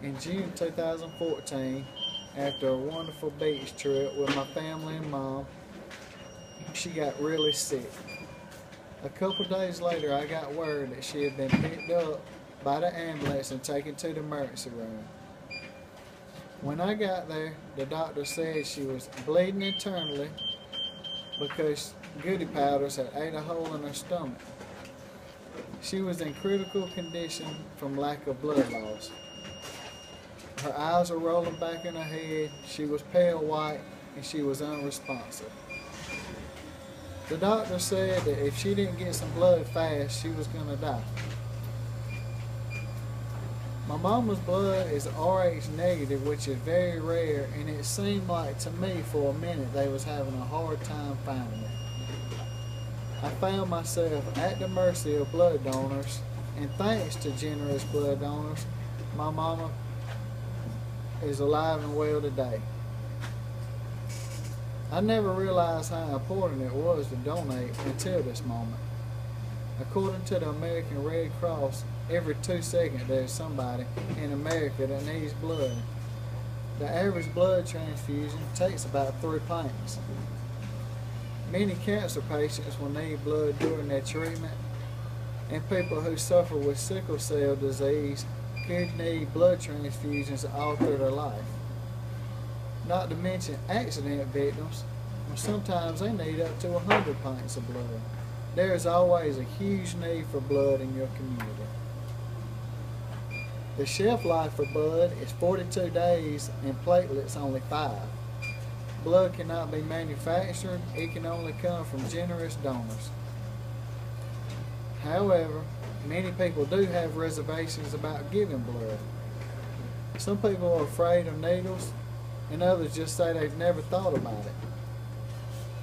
In June 2014, after a wonderful beach trip with my family and mom, she got really sick. A couple days later, I got word that she had been picked up by the ambulance and taken to the emergency room. When I got there, the doctor said she was bleeding internally because goody powders had ate a hole in her stomach. She was in critical condition from lack of blood loss. Her eyes were rolling back in her head, she was pale white, and she was unresponsive. The doctor said that if she didn't get some blood fast, she was going to die. My mama's blood is RH negative, which is very rare, and it seemed like to me for a minute they was having a hard time finding it. I found myself at the mercy of blood donors, and thanks to generous blood donors, my mama is alive and well today. I never realized how important it was to donate until this moment. According to the American Red Cross, every 2 seconds there's somebody in America that needs blood. The average blood transfusion takes about 3 pints. Many cancer patients will need blood during their treatment, and people who suffer with sickle cell disease could need blood transfusions all through their life. Not to mention accident victims, sometimes they need up to 100 pints of blood. There is always a huge need for blood in your community. The shelf life for blood is 42 days and platelets only 5. Blood cannot be manufactured, it can only come from generous donors. However, many people do have reservations about giving blood. Some people are afraid of needles, and others just say they've never thought about it.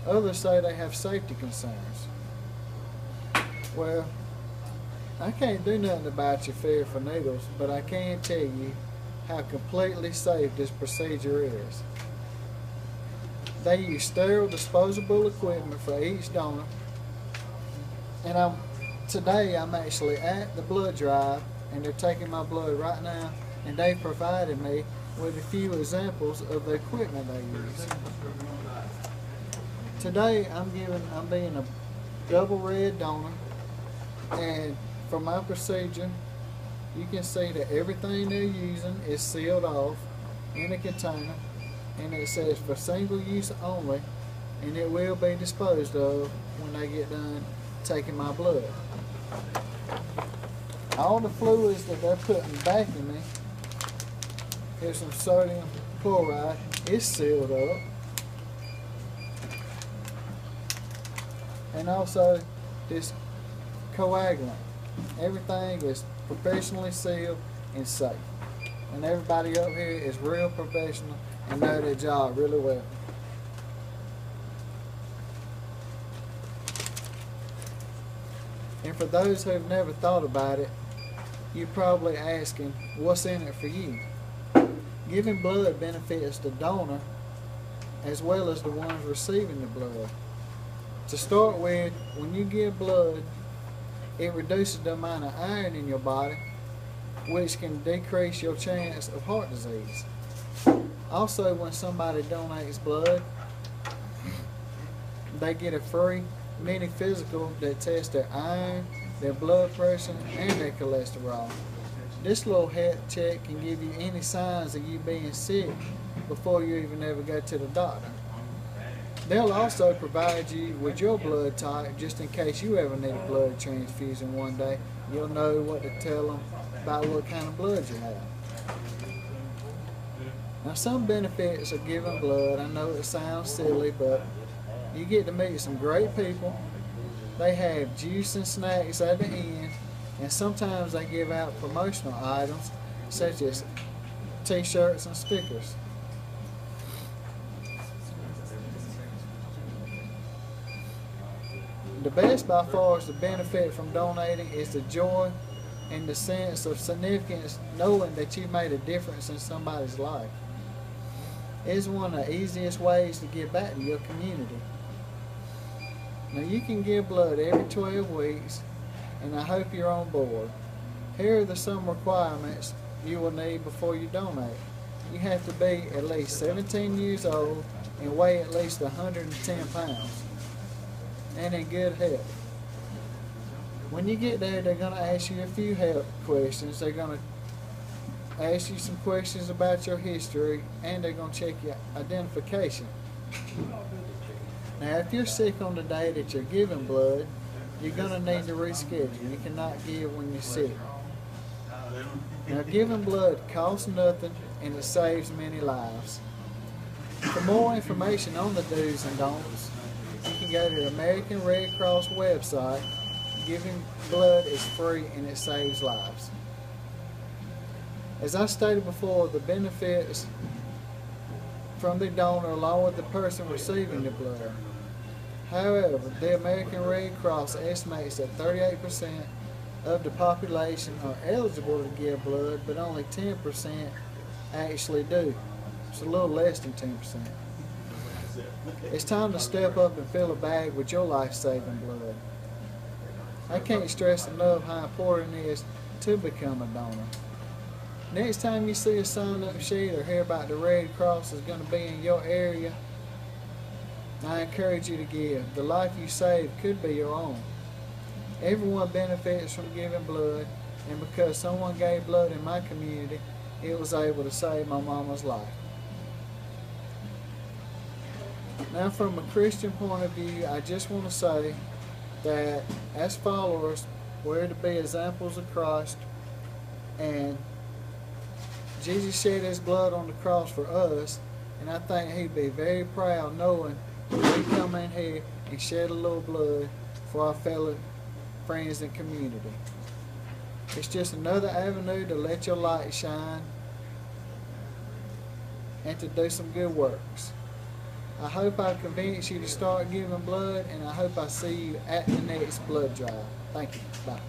Others say they have safety concerns. Well, I can't do nothing about your fear for needles, but I can tell you how completely safe this procedure is. They use sterile disposable equipment for each donor, and today I'm actually at the blood drive, and they're taking my blood right now, and they've provided me with a few examples of the equipment they use. Today I'm being a double red donor, and for my procedure you can see that everything they're using is sealed off in a container, and it says for single use only, and it will be disposed of when they get done taking my blood. All the fluids that they're putting back in me, here's some sodium chloride, it's sealed up. And also this coagulant. Everything is professionally sealed and safe. And everybody up here is real professional and know their job really well. And for those who've never thought about it, you're probably asking, what's in it for you? Giving blood benefits the donor as well as the ones receiving the blood. To start with, when you give blood, it reduces the amount of iron in your body, which can decrease your chance of heart disease. Also, when somebody donates blood, they get a free mini physical that tests their iron, their blood pressure, and their cholesterol. This little health check can give you any signs of you being sick before you even ever go to the doctor. They'll also provide you with your blood type just in case you ever need a blood transfusion one day. You'll know what to tell them about what kind of blood you have. Now, some benefits of giving blood, I know it sounds silly, but you get to meet some great people. They have juice and snacks at the end, and sometimes they give out promotional items such as t-shirts and stickers. The best by far is the benefit from donating is the joy and the sense of significance knowing that you made a difference in somebody's life. It's one of the easiest ways to give back to your community. Now, you can give blood every 12 weeks, and I hope you're on board. Here are some requirements you will need before you donate. You have to be at least 17 years old and weigh at least 110 pounds and in good health. When you get there, they're going to ask you a few health questions. They're going to ask you some questions about your history, and they're going to check your identification. Now, if you're sick on the day that you're giving blood, you're going to need to reschedule. You cannot give when you're sick. Now, giving blood costs nothing, and it saves many lives. For more information on the do's and don'ts, you can go to the American Red Cross website. Giving blood is free and it saves lives. As I stated before, the benefits from the donor along with the person receiving the blood. However, the American Red Cross estimates that 38% of the population are eligible to give blood, but only 10% actually do. It's a little less than 10%. It's time to step up and fill a bag with your life-saving blood. I can't stress enough how important it is to become a donor. Next time you see a sign-up sheet or hear about the Red Cross is going to be in your area, I encourage you to give. The life you save could be your own. Everyone benefits from giving blood, and because someone gave blood in my community, it was able to save my mama's life. Now, from a Christian point of view, I just want to say that as followers, we're to be examples of Christ, and Jesus shed his blood on the cross for us, and I think he'd be very proud knowing that we come in here and shed a little blood for our fellow friends and community. It's just another avenue to let your light shine and to do some good works. I hope I convinced you to start giving blood, and I hope I see you at the next blood drive. Thank you. Bye.